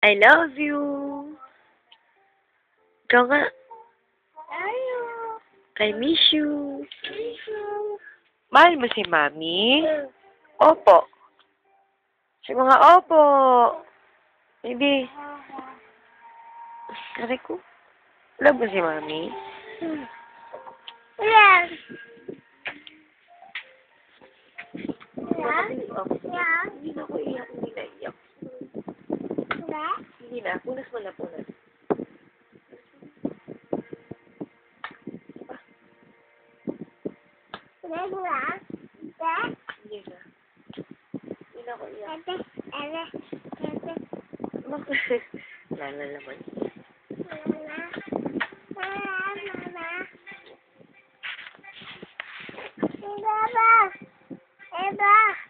I love you. Ikaw nga. Ayaw. I miss you. Ayaw. Mahal mo si Mami? Opo. Sabi mo nga, opo. Baby. Aray ko. Love mo si Mami? Yan. Yeah. Hindi na ako iyak. Hindi na iyak. Wala? Hindi na. Punas mo na, punas. Wala? Wala? Hindi na. Hindi na ako iyak. Ate. Lala naman. Mama. Eba.